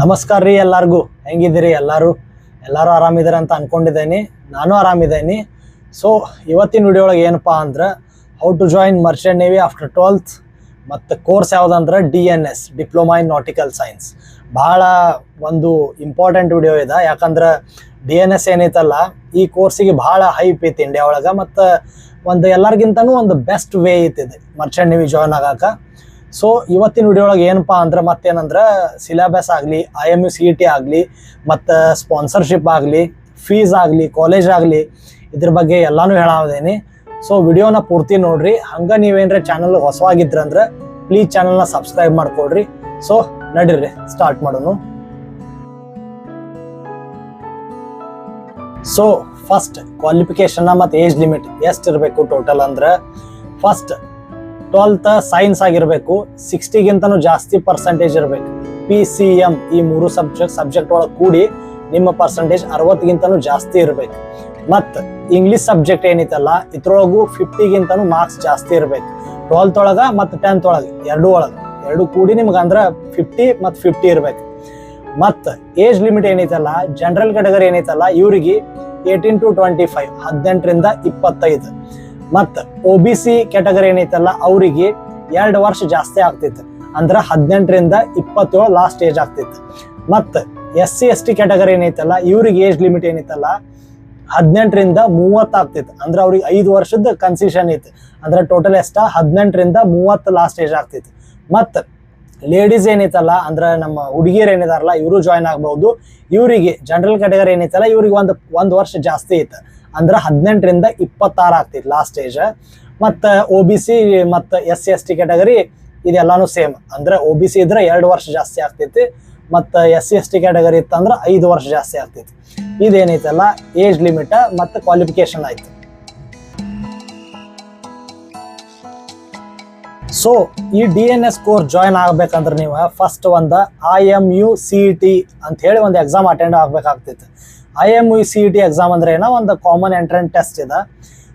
ನಮಸ್ಕಾರ ರೀ ಎಲ್ಲರಿಗೂ. ಹೆಂಗಿದ್ದೀರಿ? ಎಲ್ಲರೂ ಆರಾಮಿದ್ದಾರೆ ಅಂತ ಅನ್ಕೊಂಡಿದ್ದೀನಿ. ನಾನು ಆರಾಮಿದ್ದೀನಿ. ಸೊ ಇವತ್ತಿನ ವಿಡಿಯೋ ಒಳಗೆ ಏನಪ್ಪ ಅಂದ್ರೆ how to join merchant navy after 12th ಮತ್ತು ಕೋರ್ಸ್ ಯಾವುದಂದ್ರೆ DNS diploma in nautical science. ಭಾಳ ಒಂದು ಇಂಪಾರ್ಟೆಂಟ್ ವಿಡಿಯೋ ಇದೆ. ಯಾಕಂದ್ರೆ DNS ಏನೈತಲ್ಲ ಈ ಕೋರ್ಸಿಗೆ ಭಾಳ ಹೈಪ್ ಐತಿ ಇಂಡಿಯಾ ಒಳಗೆ. ಮತ್ತು ಒಂದು ಎಲ್ಲರಿಗಿಂತನೂ ಒಂದು ಬೆಸ್ಟ್ ವೇ ಐತಿದೆ ಮರ್ಚೆಂಟ್ ನೇವಿ ಜಾಯ್ನ್ ಆಗಾಕ. ಸೊ ಇವತ್ತಿನ ವಿಡಿಯೋ ಒಳಗೆ ಏನಪ್ಪ ಅಂದ್ರೆ ಮತ್ತೇನಂದ್ರೆ ಸಿಲೆಬಸ್ ಆಗಲಿ, IMU CET ಆಗಲಿ, ಮತ್ತು ಸ್ಪಾನ್ಸರ್ಶಿಪ್ ಆಗಲಿ, ಫೀಸ್ ಆಗಲಿ, ಕಾಲೇಜ್ ಆಗಲಿ, ಇದ್ರ ಬಗ್ಗೆ ಎಲ್ಲನೂ ಹೇಳಾದೇನಿ. ಸೊ ವಿಡಿಯೋನ ಪೂರ್ತಿ ನೋಡ್ರಿ. ಹಂಗೆ ನೀವೇನ್ರೆ ಚಾನಲ್ ಹೊಸವಾಗಿದ್ರಂದ್ರೆ ಪ್ಲೀಸ್ ಚಾನಲ್ನ ಸಬ್ಸ್ಕ್ರೈಬ್ ಮಾಡ್ಕೊಡ್ರಿ. ಸೊ ನಡೀರಿ ಸ್ಟಾರ್ಟ್ ಮಾಡೋಣ. ಸೊ ಫಸ್ಟ್ ಕ್ವಾಲಿಫಿಕೇಶನ್ ಮತ್ತು ಏಜ್ ಲಿಮಿಟ್ ಎಷ್ಟು ಇರಬೇಕು ಟೋಟಲ್ ಅಂದ್ರೆ, ಫಸ್ಟ್ 12th ಸೈನ್ಸ್ ಆಗಿರಬೇಕು, 60ಗಿಂತನೂ ಜಾಸ್ತಿ ಪರ್ಸೆಂಟೇಜ್ ಇರಬೇಕು. PCM ಈ ಮೂರು ಸಬ್ಜೆಕ್ಟ್ ಒಳಗೆ ಕೂಡಿ ನಿಮ್ಮ ಪರ್ಸೆಂಟೇಜ್ 60ಗಿಂತನೂ ಜಾಸ್ತಿ ಇರಬೇಕು. ಮತ್ತು ಇಂಗ್ಲೀಷ್ ಸಬ್ಜೆಕ್ಟ್ ಏನೈತಲ್ಲ ಇದ್ರೊಳಗೂ 50ಗಿಂತನೂ ಮಾರ್ಕ್ಸ್ ಜಾಸ್ತಿ ಇರಬೇಕು. 12th ಒಳಗೆ ಮತ್ತು 10th ಒಳಗೆ ಎರಡು ಕೂಡಿ ನಿಮ್ಗೆ ಅಂದ್ರೆ 50 ಮತ್ತು 50 ಇರಬೇಕು. ಮತ್ತು ಏಜ್ ಲಿಮಿಟ್ ಏನೈತಲ್ಲ ಜನರಲ್ ಕ್ಯಾಟಗರಿ ಏನೈತಲ್ಲ ಇವ್ರಿಗೆ 18 to 25 18ರಿಂದ 25. ಮತ್ತು OBC ಕ್ಯಾಟಗರಿ ಏನೈತಲ್ಲ ಅವರಿಗೆ 2 ವರ್ಷ ಜಾಸ್ತಿ ಆಗ್ತೈತೆ, ಅಂದ್ರೆ 18ರಿಂದ 27 ಲಾಸ್ಟ್ ಏಜ್ ಆಗ್ತೈತೆ. ಮತ್ತು SC ST ಕ್ಯಾಟಗರಿ ಏನೈತಲ್ಲ ಇವ್ರಿಗೆ ಏಜ್ ಲಿಮಿಟ್ ಏನೈತಲ್ಲ 18ರಿಂದ 30 ಆಗ್ತೈತೆ, ಅಂದ್ರೆ ಅವ್ರಿಗೆ 5 ವರ್ಷದ ಕನ್ಸೆಷನ್ ಐತೆ. ಅಂದ್ರೆ ಟೋಟಲ್ 18ರಿಂದ 30 ಲಾಸ್ಟ್ ಏಜ್ ಆಗ್ತೈತೆ. ಮತ್ತು ಲೇಡೀಸ್ ಏನೈತಲ್ಲ ಅಂದ್ರೆ ನಮ್ಮ ಹುಡುಗಿಯರು ಏನಿದಾರಲ್ಲ ಇವರು ಜಾಯ್ನ್ ಆಗ್ಬಹುದು. ಇವರಿಗೆ ಜನರಲ್ ಕ್ಯಾಟಗರಿ ಏನೈತಲ್ಲ ಇವ್ರಿಗೆ ಒಂದು ವರ್ಷ ಜಾಸ್ತಿ ಐತೆ, ಅಂದ್ರೆ 18ರಿಂದ 26 ಆಗ್ತೈತಿ ಲಾಸ್ಟ್ ಏಜ್. ಮತ್ತು OBC ಮತ್ತು SC ST ಕ್ಯಾಟಗರಿ ಇದೆಲ್ಲಾನು ಸೇಮ್, ಅಂದ್ರೆ OBC ಇದ್ರೆ 2 ವರ್ಷ ಜಾಸ್ತಿ ಆಗ್ತೈತಿ, ಮತ್ತು SC ST ಕ್ಯಾಟಗರಿ ಇತ್ತಂದ್ರೆ 5 ವರ್ಷ ಜಾಸ್ತಿ ಆಗ್ತೈತಿ. ಇದೇನೈತಲ್ಲ ಏಜ್ ಲಿಮಿಟ್ ಮತ್ತು ಕ್ವಾಲಿಫಿಕೇಶನ್ ಆಯ್ತು. ಸೊ ಈ DNS ಕೋರ್ಸ್ ಜಾಯ್ನ್ ಆಗ್ಬೇಕಂದ್ರೆ ನೀವು ಫಸ್ಟ್ ಒಂದು IMU CET ಅಂತ ಹೇಳಿ ಒಂದು ಎಕ್ಸಾಮ್ ಅಟೆಂಡ್ ಆಗ್ಬೇಕಾಗ್ತೈತೆ. IMU CET ಎಕ್ಸಾಮ್ ಅಂದ್ರೆ ಏನೋ ಒಂದು ಕಾಮನ್ ಎಂಟ್ರೆನ್ಸ್ ಟೆಸ್ಟ್ ಇದೆ.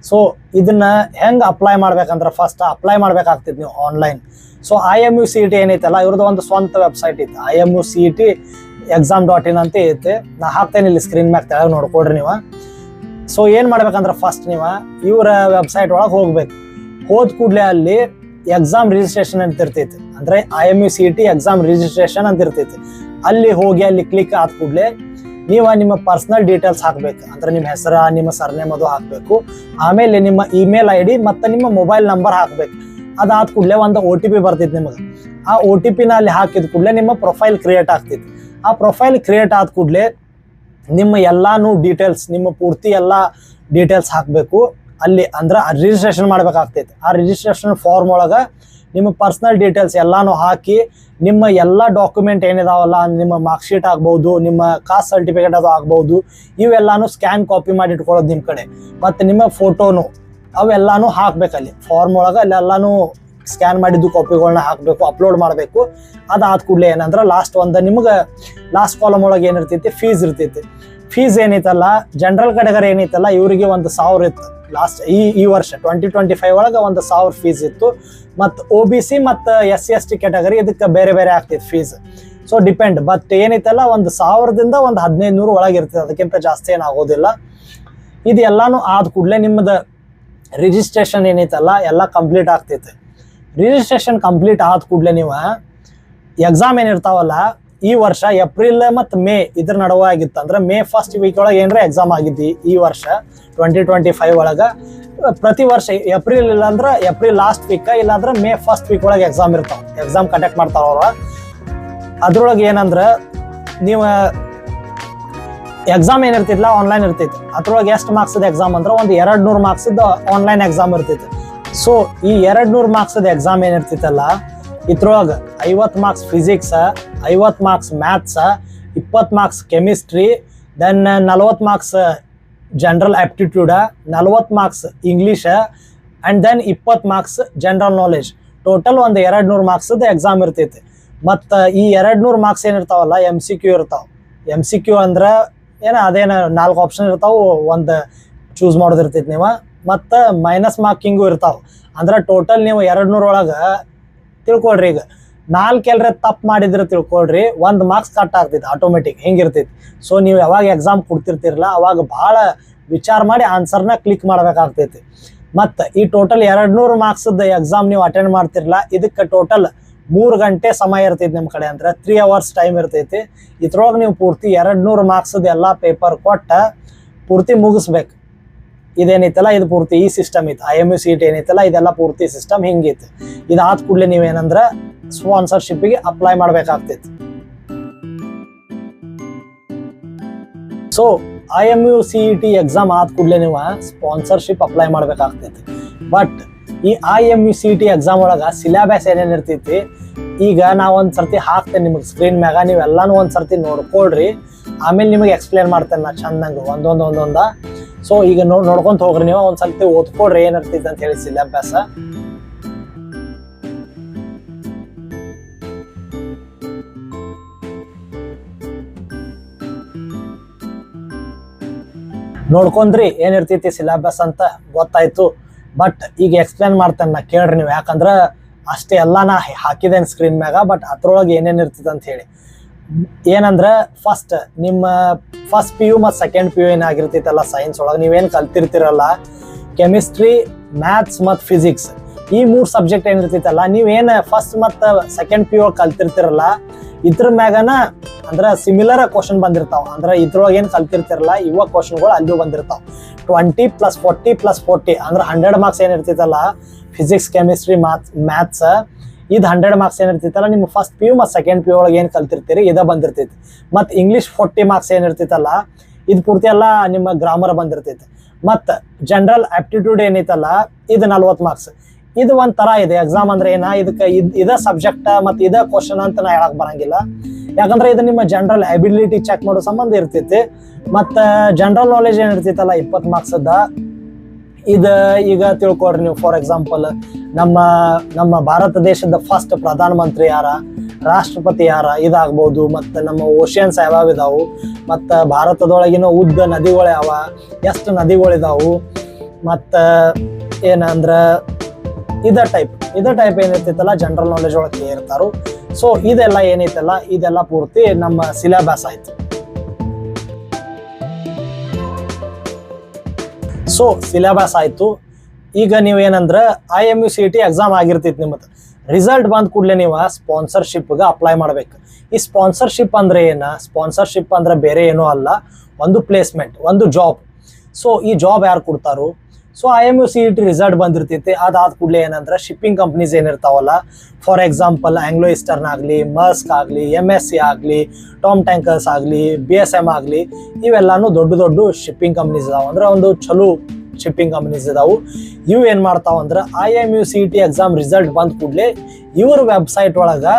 ಸೊ ಇದನ್ನ ಹೆಂಗೆ ಅಪ್ಲೈ ಮಾಡ್ಬೇಕಂದ್ರೆ ಫಸ್ಟ್ ಅಪ್ಲೈ ಮಾಡ್ಬೇಕಾಗ್ತೈತಿ ನೀವು ಆನ್ಲೈನ್. ಸೊ IMU CET ಏನೈತಲ್ಲ ಇವ್ರದ್ದು ಒಂದು ಸ್ವಂತ ವೆಬ್ಸೈಟ್ ಐತೆ, IMU CET exam.in ಅಂತ ಐತೆ. ನಾ ಹಾಕ್ತೇನೆ ಇಲ್ಲಿ ಸ್ಕ್ರೀನ್ ಮ್ಯಾಗ ತೆಳಗೆ ನೋಡ್ಕೊಡ್ರಿ ನೀವು. ಸೊ ಏನು ಮಾಡ್ಬೇಕಂದ್ರೆ ಫಸ್ಟ್ ನೀವು ಇವರ ವೆಬ್ಸೈಟ್ ಒಳಗೆ ಹೋಗ್ಬೇಕು. ಹೋದ ಕೂಡಲೇ ಅಲ್ಲಿ ಎಕ್ಸಾಮ್ ರಿಜಿಸ್ಟ್ರೇಷನ್ ಅಂತ ಇರ್ತೈತಿ, ಅಂದ್ರೆ IMU CET ಎಕ್ಸಾಮ್ ರಿಜಿಸ್ಟ್ರೇಷನ್ ಅಂತ ಇರ್ತೈತಿ. ಅಲ್ಲಿ ಹೋಗಿ ಅಲ್ಲಿ ಕ್ಲಿಕ್ ಆದ ಕೂಡಲೇ ನೀವು ನಿಮ್ಮ ಪರ್ಸನಲ್ ಡೀಟೇಲ್ಸ್ ಹಾಕ್ಬೇಕು, ಅಂದ್ರೆ ನಿಮ್ಮ ಹೆಸರು, ನಿಮ್ಮ ಸರ್ನೇಮ್ ಅದು ಹಾಕಬೇಕು. ಆಮೇಲೆ ನಿಮ್ಮ ಇಮೇಲ್ ID ಮತ್ತು ನಿಮ್ಮ ಮೊಬೈಲ್ ನಂಬರ್ ಹಾಕ್ಬೇಕು. ಅದಾದ ಕೂಡಲೇ ಒಂದು OTP ಬರ್ತೈತಿ ನಿಮಗೆ. ಆ OTPನ ಅಲ್ಲಿ ಹಾಕಿದ ಕೂಡಲೇ ನಿಮ್ಮ ಪ್ರೊಫೈಲ್ ಕ್ರಿಯೇಟ್ ಆಗ್ತೈತಿ. ಆ ಪ್ರೊಫೈಲ್ ಕ್ರಿಯೇಟ್ ಆದ ಕೂಡಲೇ ನಿಮ್ಮ ಎಲ್ಲಾನು ಡೀಟೇಲ್ಸ್, ನಿಮ್ಮ ಪೂರ್ತಿ ಎಲ್ಲ ಡೀಟೇಲ್ಸ್ ಹಾಕಬೇಕು ಅಲ್ಲಿ, ಅಂದ್ರೆ ರಿಜಿಸ್ಟ್ರೇಷನ್ ಮಾಡ್ಬೇಕಾಗ್ತೈತಿ. ಆ ರಿಜಿಸ್ಟ್ರೇಷನ್ ಫಾರ್ಮ್ ಒಳಗೆ ನಿಮ್ಮ ಪರ್ಸನಲ್ ಡೀಟೇಲ್ಸ್ ಎಲ್ಲಾನು ಹಾಕಿ ನಿಮ್ಮ ಎಲ್ಲ ಡಾಕ್ಯುಮೆಂಟ್ ಏನಿದಾವಲ್ಲ, ನಿಮ್ಮ ಮಾರ್ಕ್ ಶೀಟ್ ಆಗ್ಬೋದು, ನಿಮ್ಮ ಕಾಸ್ಟ್ ಸರ್ಟಿಫಿಕೇಟ್ ಅದು ಆಗ್ಬೋದು, ಇವೆಲ್ಲಾನು ಸ್ಕ್ಯಾನ್ ಕಾಪಿ ಮಾಡಿ ಇಟ್ಕೊಳ್ಳೋದು ನಿಮ್ಮ ಕಡೆ. ಮತ್ತು ನಿಮ್ಮ ಫೋಟೋನು ಅವೆಲ್ಲಾನು ಹಾಕ್ಬೇಕಲ್ಲಿ ಫಾರ್ಮ್ ಒಳಗೆ. ಅಲ್ಲೆಲ್ಲಾನು ಸ್ಕ್ಯಾನ್ ಮಾಡಿದ್ದು ಕಾಪಿಗಳನ್ನ ಹಾಕಬೇಕು, ಅಪ್ಲೋಡ್ ಮಾಡಬೇಕು. ಅದಾದ ಕೂಡಲೇ ಏನಂದ್ರೆ ನಿಮ್ಗೆ ಲಾಸ್ಟ್ ಕಾಲಮ್ ಒಳಗೆ ಏನಿರ್ತೈತಿ ಫೀಸ್ ಇರ್ತೈತಿ. ಫೀಸ್ ಏನೈತಲ್ಲ ಜನರಲ್ ಕ್ಯಾಟಗರಿ ಏನೈತಲ್ಲ ಇವರಿಗೆ 1,000 ಇತ್ತು ಲಾಸ್ಟ್ ಈ ವರ್ಷ 2025 ಒಳಗೆ 1,000 ಫೀಸ್ ಇತ್ತು. ಮತ್ತು OBC ಮತ್ತು SC ST ಕ್ಯಾಟಗರಿ ಇದಕ್ಕೆ ಬೇರೆ ಬೇರೆ ಆಗ್ತೈತಿ ಫೀಸ್. So depend. ಬಟ್ ಏನೈತಲ್ಲ 1,000ದಿಂದ 1,500 ಒಳಗೆ ಇರ್ತದೆ, ಅದಕ್ಕಿಂತ ಜಾಸ್ತಿ ಏನಾಗೋದಿಲ್ಲ. ಇದು ಎಲ್ಲಾನು ಆದ ಕೂಡಲೇ ನಿಮ್ಮದು ರಿಜಿಸ್ಟ್ರೇಷನ್ ಏನೈತಲ್ಲ ಎಲ್ಲ ಕಂಪ್ಲೀಟ್ ಆಗ್ತೈತೆ. ರಿಜಿಸ್ಟ್ರೇಷನ್ ಕಂಪ್ಲೀಟ್ ಆದ ಕೂಡಲೇ ನೀವು ಎಕ್ಸಾಮ್ ಏನಿರ್ತಾವಲ್ಲ ಈ ವರ್ಷ ಏಪ್ರಿಲ್ ಮತ್ತು ಮೇ ಇದ್ರ ನಡುವೆ ಆಗಿತ್ತು, ಅಂದ್ರೆ May 1st ವೀಕ್ ಒಳಗೆ ಏನರ ಎಕ್ಸಾಮ್ ಆಗಿದ್ದು ಈ ವರ್ಷ 2025 ಒಳಗೆ. ಪ್ರತಿ ವರ್ಷ ಏಪ್ರಿಲ್ ಇಲ್ಲಾಂದ್ರೆ ಏಪ್ರಿಲ್ ಲಾಸ್ಟ್ ವೀಕ್, ಇಲ್ಲಾಂದ್ರೆ May 1st ವೀಕ್ ಒಳಗೆ ಎಕ್ಸಾಮ್ ಇರ್ತಾವೆ. ಎಕ್ಸಾಮ್ ಕಂಡಕ್ಟ್ ಮಾಡ್ತಾವ ಅವ್ರ. ಅದ್ರೊಳಗೆ ಏನಂದ್ರೆ ನೀವು ಎಕ್ಸಾಮ್ ಏನಿರ್ತಿಲ್ಲ ಆನ್ಲೈನ್ ಇರ್ತೈತಿ. ಅದ್ರೊಳಗೆ ಎಷ್ಟು ಮಾರ್ಕ್ಸದ ಎಕ್ಸಾಮ್ ಅಂದ್ರೆ ಒಂದು 200 ಮಾರ್ಕ್ಸದ ಆನ್ಲೈನ್ ಎಕ್ಸಾಮ್ ಇರ್ತೈತಿ. ಸೊ ಈ 200 ಮಾರ್ಕ್ಸದ ಎಕ್ಸಾಮ್ ಏನಿರ್ತೈತಲ್ಲ ಇದ್ರೊಳಗೆ 50 marks physics, 50 marks maths, 20 marks chemistry, then 40 marks general aptitude, 40 marks English, and then 20 marks general knowledge. Total ಒಂದು 200 ಮಾರ್ಕ್ಸದ ಎಕ್ಸಾಮ್ ಇರ್ತೈತಿ. ಮತ್ತು ಈ 200 ಮಾರ್ಕ್ಸ್ ಏನಿರ್ತಾವಲ್ಲ MCQ ಇರ್ತಾವೆ. MCQ ಅಂದ್ರೆ ಅದೇನು 4 ಆಪ್ಷನ್ ಇರ್ತಾವೆ, ಒಂದು ಚೂಸ್ ಮಾಡೋದಿರ್ತೈತಿ ನೀವು. ಮತ್ತು ಮೈನಸ್ ಮಾರ್ಕಿಂಗು ಇರ್ತಾವೆ. ಅಂದ್ರೆ ಟೋಟಲ್ ನೀವು 200 ಒಳಗೆ ತಿಳ್ಕೊಳ್ರಿ. ಈಗ 4 ಎಲ್ಲರೇ ತಪ್ಪು ಮಾಡಿದ್ರೆ ತಿಳ್ಕೊಳ್ರಿ 1 ಮಾರ್ಕ್ಸ್ ಕಟ್ ಆಗ್ತೈತಿ ಆಟೋಮೆಟಿಕ್, ಹಿಂಗಿರ್ತೈತಿ. ಸೊ ನೀವು ಯಾವಾಗ ಎಕ್ಸಾಮ್ ಕೊಡ್ತಿರ್ತಿರಲ್ಲ ಅವಾಗ ಭಾಳ ವಿಚಾರ ಮಾಡಿ ಆನ್ಸರ್ನ ಕ್ಲಿಕ್ ಮಾಡ್ಬೇಕಾಗ್ತೈತಿ. ಮತ್ತು ಈ ಟೋಟಲ್ 200 ಮಾರ್ಕ್ಸ್ದ ಎಕ್ಸಾಮ್ ನೀವು ಅಟೆಂಡ್ ಮಾಡ್ತಿರಲ್ಲ, ಇದಕ್ಕೆ ಟೋಟಲ್ 3 ಗಂಟೆ ಸಮಯ ಇರ್ತೈತಿ ನಿಮ್ಮ ಕಡೆ, ಅಂದ್ರೆ 3 hours ಟೈಮ್ ಇರ್ತೈತಿ. ಇದ್ರೊಳಗೆ ನೀವು ಪೂರ್ತಿ 200 ಮಾರ್ಕ್ಸ್ದ ಎಲ್ಲ ಪೇಪರ್ ಕೊಟ್ಟ ಪೂರ್ತಿ ಮುಗಿಸ್ಬೇಕು. ಇದೇನೈತಲ್ಲ ಇದು ಪೂರ್ತಿ ಈ ಸಿಸ್ಟಮ್ ಐತಿ. IMU CET ಏನೈತಲ್ಲ ಇದೆಲ್ಲ ಪೂರ್ತಿ ಸಿಸ್ಟಮ್ ಹಿಂಗೈತಿ. ಇದಾದ ಕೂಡಲೇ ನೀವೇನಂದ್ರೆ ಸ್ಪಾನ್ಸರ್ಶಿಪ್ಪಿಗೆ ಅಪ್ಲೈ ಮಾಡ್ಬೇಕಾಗ್ತೈತಿ. ಸೊ IMU CET ಎಕ್ಸಾಮ್ ಆದ ಕೂಡಲೇ ನೀವು ಸ್ಪಾನ್ಸರ್ಶಿಪ್ ಅಪ್ಲೈ ಮಾಡ್ಬೇಕಾಗ್ತೈತಿ. ಬಟ್ ಈ IMU CET ಎಕ್ಸಾಮ್ ಒಳಗೆ ಸಿಲೆಬಸ್ ಏನೇನು ಇರ್ತೈತಿ ಈಗ ನಾವು ಒಂದು ಸರ್ತಿ ಹಾಕ್ತೇನೆ ನಿಮಗೆ ಸ್ಕ್ರೀನ್ ಮ್ಯಾಗ, ನೀವೆಲ್ಲಾನು ಒಂದು ಸರ್ತಿ ನೋಡ್ಕೊಳ್ರಿ. ಆಮೇಲೆ ನಿಮಗೆ ಎಕ್ಸ್ಪ್ಲೇನ್ ಮಾಡ್ತೇನೆ ನಾ ಚಂದಂಗೆ ಒಂದೊಂದ. ಸೊ ಈಗ ನೋಡ್ಕೊಂತ ಹೋಗ್ರಿ, ನೀವು ಒಂದು ಸರ್ತಿ ಓದ್ಕೊಳ್ರಿ ಏನಿರ್ತೈತಿ ಅಂತ ಹೇಳಿ ಸಿಲೆಬಸ್. ನೋಡ್ಕೊಂಡ್ರಿ ಏನಿರ್ತೈತಿ ಸಿಲೆಬಸ್ ಅಂತ ಗೊತ್ತಾಯ್ತು. ಬಟ್ ಈಗ ಎಕ್ಸ್ಪ್ಲೇನ್ ಮಾಡ್ತೇನೆ ನಾ, ಕೇಳ್ರಿ ನೀವು. ಯಾಕಂದ್ರೆ ಅಷ್ಟೇ ಎಲ್ಲ ನಾ ಹಾಕಿದ್ದೇನೆ ಸ್ಕ್ರೀನ್ ಮ್ಯಾಗ, ಬಟ್ ಅದ್ರೊಳಗೆ ಏನೇನು ಇರ್ತೈತೆ ಅಂತ ಹೇಳಿ. ಏನಂದ್ರೆ ನಿಮ್ಮ ಫಸ್ಟ್ PU ಮತ್ತು ಸೆಕೆಂಡ್ PU ಏನಾಗಿರ್ತೈತಲ್ಲ ಸೈನ್ಸ್ ಒಳಗೆ ನೀವೇನು ಕಲ್ತಿರ್ತಿರಲ್ಲ, ಕೆಮಿಸ್ಟ್ರಿ, ಮ್ಯಾಥ್ಸ್ ಮತ್ತು ಫಿಸಿಕ್ಸ್ ಈ 3 ಸಬ್ಜೆಕ್ಟ್ ಏನಿರ್ತೈತಲ್ಲ, ನೀವೇನು ಫಸ್ಟ್ ಮತ್ತು ಸೆಕೆಂಡ್ PU ಕಲ್ತಿರ್ತಿರಲ್ಲ ಇದ್ರ ಮ್ಯಾಗನ ಅಂದ್ರೆ ಸಿಮಿಲರ್ ಕ್ವಶನ್ ಬಂದಿರ್ತಾವ. ಅಂದ್ರೆ ಇದ್ರೊಳಗೆ ಏನು ಕಲ್ತಿರ್ತಿರಲ್ಲ ಇವಾಗ ಕ್ವಶನ್ಗಳು ಅಲ್ಲೂ ಬಂದಿರ್ತಾವ. 20 + 40 + 40 ಅಂದ್ರೆ 100 ಮಾರ್ಕ್ಸ್ ಏನಿರ್ತೈತಲ್ಲ ಫಿಸಿಕ್ಸ್, ಕೆಮಿಸ್ಟ್ರಿ, ಮ್ಯಾಥ್ಸ್ ಇದು 100 ಮಾರ್ಕ್ಸ್ ಏನಿರ್ತೈತಲ್ಲ ನಿಮ್ಮ ಫಸ್ಟ್ PU ಮತ್ತು ಸೆಕೆಂಡ್ PU ಒಳಗೆ ಏನು ಕಲ್ತಿರ್ತೀರಿ ಇದೇ ಬಂದಿರ್ತೈತಿ. ಮತ್ತು ಇಂಗ್ಲೀಷ್ 40 ಮಾರ್ಕ್ಸ್ ಏನಿರ್ತೈತಲ್ಲ ಇದು ಪೂರ್ತಿ ಎಲ್ಲ ನಿಮ್ಮ ಗ್ರಾಮರ್ ಬಂದಿರ್ತೈತಿ. ಮತ್ತು ಜನರಲ್ ಆಪ್ಟಿಟ್ಯೂಡ್ ಏನೈತಲ್ಲ ಇದು 40 ಮಾರ್ಕ್ಸ್. ಇದು ಒಂಥರ ಇದೆ ಎಕ್ಸಾಮ್ ಅಂದ್ರೆ ಏನ, ಇದಕ್ಕೆ ಇದೇ ಸಬ್ಜೆಕ್ಟ್ ಮತ್ತು ಇದೇ ಕ್ವಶನ್ ಅಂತ ನಾ ಹೇಳಕ್ ಬರಂಗಿಲ್ಲ. ಯಾಕಂದ್ರೆ ಇದು ನಿಮ್ಮ ಜನರಲ್ ಅಬಿಲಿಟಿ ಚೆಕ್ ಮಾಡೋ ಸಂಬಂಧ ಇರ್ತೈತಿ. ಮತ್ತು ಜನರಲ್ ನಾಲೆಜ್ ಏನಿರ್ತೈತಲ್ಲ 20 ಮಾರ್ಕ್ಸ್ದ ಇದು ಈಗ ತಿಳ್ಕೊಳ್ರಿ ನೀವು. ಫಾರ್ ಎಕ್ಸಾಂಪಲ್ ನಮ್ಮ ಭಾರತ ದೇಶದ ಫಸ್ಟ್ ಪ್ರಧಾನ ಮಂತ್ರಿ ಯಾರ, ರಾಷ್ಟ್ರಪತಿ ಯಾರ ಇದಾಗ್ಬೋದು. ಮತ್ತು ನಮ್ಮ ಓಷನ್ಸ್ ಯಾವ್ಯಾವ ಇದಾವು, ಮತ್ತು ಭಾರತದೊಳಗಿನ ಉದ್ದ ನದಿಗಳು ಯಾವ, ಎಷ್ಟು ನದಿಗಳಿದಾವು, ಮತ್ತು ಏನಂದ್ರೆ ಇದೇ ಟೈಪ್ ಏನಿರ್ತೈತಲ್ಲ ಜನರಲ್ ನಾಲೆಜ್ ಒಳಗೆ ಕೇಳಿರ್ತಾರು. ಸೊ ಇದೆಲ್ಲ ಏನೈತಲ್ಲ ಇದೆಲ್ಲ ಪೂರ್ತಿ ನಮ್ಮ ಸಿಲೆಬಸ್ ಆಯ್ತು. ಸೊ ಸಿಲೆಬಸ್ ಆಯ್ತು. ಈಗ ನೀವೇನಂದ್ರೆ IMU CET ಎಕ್ಸಾಮ್ ಆಗಿರ್ತೈತಿ, ನಿಮ್ಮದು ರಿಸಲ್ಟ್ ಬಂದ ಕೂಡಲೇ ನೀವು ಸ್ಪಾನ್ಸರ್ಶಿಪ್ಗೆ ಅಪ್ಲೈ ಮಾಡ್ಬೇಕು. ಈ ಸ್ಪಾನ್ಸರ್ಶಿಪ್ ಅಂದ್ರೆ ಏನ, ಸ್ಪಾನ್ಸರ್ಶಿಪ್ ಅಂದ್ರೆ ಬೇರೆ ಏನೂ ಅಲ್ಲ, ಒಂದು ಪ್ಲೇಸ್ಮೆಂಟ್, ಒಂದು ಜಾಬ್. ಸೊ ಈ ಜಾಬ್ ಯಾರು ಕೊಡ್ತಾರೋ, ಸೊ IMU CET ರಿಸಲ್ಟ್ ಬಂದಿರ್ತೈತಿ. ಅದಾದ ಕೂಡಲೇ ಏನಂದ್ರೆ ಶಿಪ್ಪಿಂಗ್ ಕಂಪ್ನೀಸ್ ಏನಿರ್ತಾವಲ್ಲ, ಫಾರ್ ಎಕ್ಸಾಂಪಲ್ ಆಂಗ್ಲೋ ಈಸ್ಟರ್ನ್ ಆಗಲಿ, ಮರ್ಸ್ಕ್ ಆಗಲಿ, MSC ಆಗಲಿ, ಟಾಮ್ ಟ್ಯಾಂಕರ್ಸ್ ಆಗಲಿ, BSM ಆಗಲಿ, ಇವೆಲ್ಲಾನು ದೊಡ್ಡ ಶಿಪ್ಪಿಂಗ್ ಕಂಪ್ನೀಸ್ ಇದಾವೆ. ಅಂದ್ರೆ ಒಂದು ಚಲೋ ಶಿಪ್ಪಿಂಗ್ ಕಂಪ್ನೀಸ್ ಇದಾವೆ. ಇವು ಏನು ಮಾಡ್ತಾವ ಅಂದ್ರೆ IMU CET ಎಕ್ಸಾಮ್ ರಿಸಲ್ಟ್ ಬಂದ ಕೂಡಲೇ ಇವ್ರ ವೆಬ್ಸೈಟ್ ಒಳಗೆ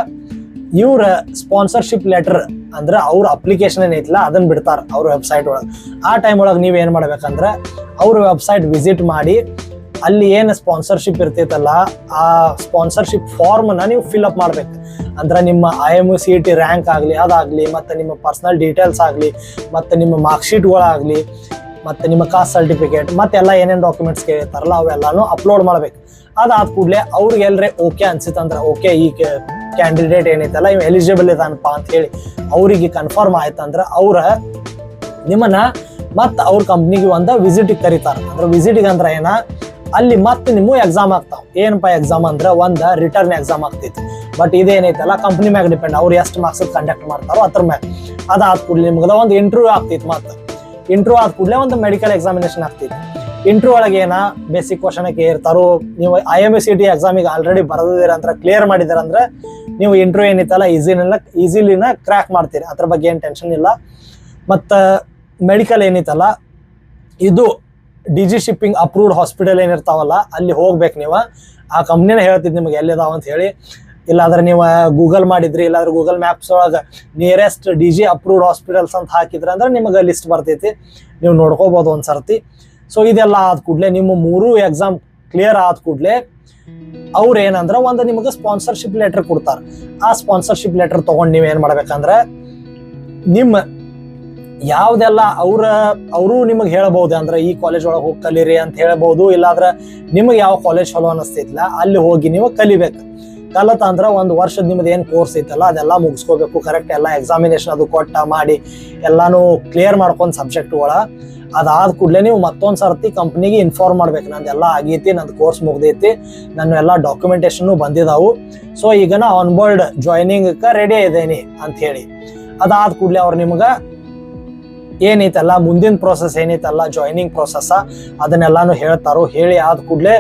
ಇವ್ರ ಸ್ಪಾನ್ಸರ್ಶಿಪ್ ಲೆಟರ್ ಅಂದ್ರೆ ಅವ್ರ ಅಪ್ಲಿಕೇಶನ್ ಏನೈತಿಲ್ಲ ಅದನ್ನ ಬಿಡ್ತಾರೆ ಅವ್ರ ವೆಬ್ಸೈಟ್ ಒಳಗೆ. ಆ ಟೈಮ್ ಒಳಗೆ ನೀವು ಏನು ಮಾಡ್ಬೇಕಂದ್ರೆ ಅವ್ರ ವೆಬ್ಸೈಟ್ ವಿಸಿಟ್ ಮಾಡಿ ಅಲ್ಲಿ ಏನು ಸ್ಪಾನ್ಸರ್ಶಿಪ್ ಇರ್ತೈತಲ್ಲ ಆ ಸ್ಪಾನ್ಸರ್ಶಿಪ್ ಫಾರ್ಮ್ನ ನೀವು ಫಿಲ್ಅಪ್ ಮಾಡ್ಬೇಕು. ಅಂದ್ರೆ ನಿಮ್ಮ IMU CET ರ್ಯಾಂಕ್ ಆಗಲಿ ಅದಾಗಲಿ, ಮತ್ತು ನಿಮ್ಮ ಪರ್ಸನಲ್ ಡೀಟೇಲ್ಸ್ ಆಗಲಿ, ಮತ್ತು ನಿಮ್ಮ ಮಾರ್ಕ್ಶೀಟ್ಗಳಾಗಲಿ, ಮತ್ತು ನಿಮ್ಮ ಕಾಸ್ಟ್ ಸರ್ಟಿಫಿಕೇಟ್, ಮತ್ತೆಲ್ಲ ಏನೇನು ಡಾಕ್ಯುಮೆಂಟ್ಸ್ ಕೇಳ್ತಾರಲ್ಲ ಅವೆಲ್ಲಾನು ಅಪ್ಲೋಡ್ ಮಾಡ್ಬೇಕು. ಅದಾದ ಕೂಡಲೇ ಅವ್ರಿಗೆ ಎಲ್ಲರೇ ಓಕೆ ಅನ್ಸಿತ್ತಂದ್ರೆ, ಓಕೆ ಈ ಕ್ಯಾಂಡಿಡೇಟ್ ಏನೈತಲ್ಲ ಇವ್ ಎಲಿಜಿಬಲ್ ಇದಾನಪ್ಪ ಅಂತ ಹೇಳಿ ಅವರಿಗೆ ಕನ್ಫರ್ಮ್ ಆಯ್ತಂದ್ರೆ ಅವ್ರ ನಿಮ್ಮನ್ನ ಮತ್ತೆ ಅವ್ರ ಕಂಪ್ನಿಗೆ ಒಂದು ವಿಸಿಟಿಗೆ ಕರೀತಾರೆ. ಅಂದ್ರೆ ವಿಸಿಟಿಗೆ ಅಂದ್ರೆ ಏನ, ಅಲ್ಲಿ ಮತ್ತೆ ನಿಮ್ಮ ಎಕ್ಸಾಮ್ ಆಗ್ತಾವ. ಏನಪ್ಪ ಎಕ್ಸಾಮ್ ಅಂದ್ರೆ ಒಂದು ರಿಟರ್ನ್ ಎಕ್ಸಾಮ್ ಆಗ್ತೈತಿ. ಬಟ್ ಇದೇನೈತಲ್ಲ ಕಂಪ್ನಿ ಮ್ಯಾಗ ಡಿಪೆಂಡ್, ಅವ್ರು ಎಷ್ಟು ಮಾರ್ಕ್ಸ್ ಕಂಡಕ್ಟ್ ಮಾಡ್ತಾರೋ ಅದ್ರ ಮ್ಯಾಗ. ಅದಾದ ಕೂಡಲೇ ನಿಮ್ಗೆ ಒಂದು ಇಂಟರ್ವ್ಯೂ ಆಗ್ತೈತಿ. ಮತ್ತೆ ಇಂಟರ್ವ್ಯೂ ಆದ ಕೂಡಲೇ ಒಂದು ಮೆಡಿಕಲ್ ಎಕ್ಸಾಮಿನೇಷನ್ ಆಗ್ತೈತಿ. ಇಂಟರ್ವ್ಯೂ ಒಳಗೆ ಏನ ಬೇಸಿಕ್ ಕ್ವಶನ್ ಕೇಳಿರ್ತಾರೋ. ನೀವು IMU CET ಎಕ್ಸಾಮಿಗೆ ಆಲ್ರೆಡಿ ಬರೆದಿದ್ದೀರ ಅಂದ್ರೆ, ಕ್ಲಿಯರ್ ಮಾಡಿದಾರೆ ಅಂದ್ರೆ ನೀವು ಇಂಟರ್ವ್ಯೂ ಏನೈತಲ್ಲ ಈಸಿಲಿನ ಕ್ರ್ಯಾಕ್ ಮಾಡ್ತೀರಿ, ಅದ್ರ ಬಗ್ಗೆ ಏನು ಟೆನ್ಷನ್ ಇಲ್ಲ. ಮತ್ತು ಮೆಡಿಕಲ್ ಏನೈತಲ್ಲ ಇದು DG ಶಿಪ್ಪಿಂಗ್ ಅಪ್ರೂವ್ಡ್ ಹಾಸ್ಪಿಟಲ್ ಏನಿರ್ತಾವಲ್ಲ ಅಲ್ಲಿ ಹೋಗ್ಬೇಕು ನೀವು. ಆ ಕಂಪ್ನಿನ ಹೇಳ್ತಿದ್ದು ನಿಮಗೆ ಎಲ್ಲಿದಾವ ಅಂತ ಹೇಳಿ. ಇಲ್ಲಾಂದ್ರೆ ನೀವು ಗೂಗಲ್ ಮಾಡಿದ್ರಿ, ಇಲ್ಲಾಂದ್ರೆ ಗೂಗಲ್ ಮ್ಯಾಪ್ಸ್ ಒಳಗೆ ನಿಯರೆಸ್ಟ್ DG ಅಪ್ರೂವ್ಡ್ ಹಾಸ್ಪಿಟಲ್ಸ್ ಅಂತ ಹಾಕಿದ್ರೆ ಅಂದ್ರೆ ನಿಮಗೆ ಲಿಸ್ಟ್ ಬರ್ತೈತಿ, ನೀವು ನೋಡ್ಕೋಬೋದು ಒಂದು ಸರ್ತಿ. ಸೊ ಇದೆಲ್ಲ ಆದ ಕೂಡಲೇ ನಿಮ್ಮ 3 ಎಕ್ಸಾಮ್ ಕ್ಲಿಯರ್ ಆದ ಕೂಡಲೇ ಅವ್ರು ಏನಂದ್ರೆ ಒಂದು ನಿಮಗೆ ಸ್ಪಾನ್ಸರ್ಶಿಪ್ ಲೆಟರ್ ಕೊಡ್ತಾರೆ. ಆ ಸ್ಪಾನ್ಸರ್ಶಿಪ್ ಲೆಟರ್ ತೊಗೊಂಡು ನೀವು ಏನು ಮಾಡ್ಬೇಕಂದ್ರೆ ನಿಮ್ಮ ಯಾವ್ದೆಲ್ಲ ಅವರು ನಿಮಗೆ ಹೇಳ್ಬೋದು. ಅಂದ್ರೆ ಈ ಕಾಲೇಜ್ ಒಳಗೆ ಹೋಗಿ ಕಲೀರಿ ಅಂತ ಹೇಳ್ಬೋದು. ಇಲ್ಲಾಂದ್ರೆ ನಿಮಗೆ ಯಾವ ಕಾಲೇಜ್ ಚಲೋ ಅನ್ನಿಸ್ತೈತಿಲ್ಲ ಅಲ್ಲಿ ಹೋಗಿ ನೀವು ಕಲಿಬೇಕು. ಕಲತ ಅಂದ್ರೆ ಒಂದು ವರ್ಷದ ನಿಮ್ದು ಏನು ಕೋರ್ಸ್ ಐತಲ್ಲ ಅದೆಲ್ಲ ಮುಗಿಸ್ಕೋಬೇಕು ಕರೆಕ್ಟ್, ಎಲ್ಲ ಎಕ್ಸಾಮಿನೇಷನ್ ಅದು ಕೊಟ್ಟ ಮಾಡಿ ಎಲ್ಲಾನು ಕ್ಲಿಯರ್ ಮಾಡ್ಕೊಂಡು ಸಬ್ಜೆಕ್ಟ್ಗಳ. ಅದಾದ ಕೂಡಲೇ ನೀವು ಮತ್ತೊಂದು ಸರ್ತಿ ಕಂಪ್ನಿಗೆ ಇನ್ಫಾರ್ಮ್ ಮಾಡ್ಬೇಕು, ನಂದೆಲ್ಲ ಆಗೈತಿ, ನಂದು ಕೋರ್ಸ್ ಮುಗ್ದೈತಿ, ನನ್ನ ಎಲ್ಲ ಡಾಕ್ಯುಮೆಂಟೇಶನ್ ಬಂದಿದ್ದಾವು, ಸೊ ಈಗ ನಾ ಆನ್ ಬೋರ್ಡ್ ಜಾಯ್ನಿಂಗ್ ರೆಡಿ ಇದ್ದೇನೆ ಅಂತ ಹೇಳಿ. ಅದಾದ ಕೂಡಲೇ ಅವ್ರು ನಿಮ್ಗೆ ಏನೈತಲ್ಲ ಮುಂದಿನ ಪ್ರೋಸೆಸ್ ಏನೈತಲ್ಲ ಜಾಯ್ನಿಂಗ್ ಪ್ರೋಸೆಸ್ ಅದನ್ನೆಲ್ಲಾನು ಹೇಳ್ತಾರೋ. ಹೇಳಿ ಆದ ಕೂಡಲೇ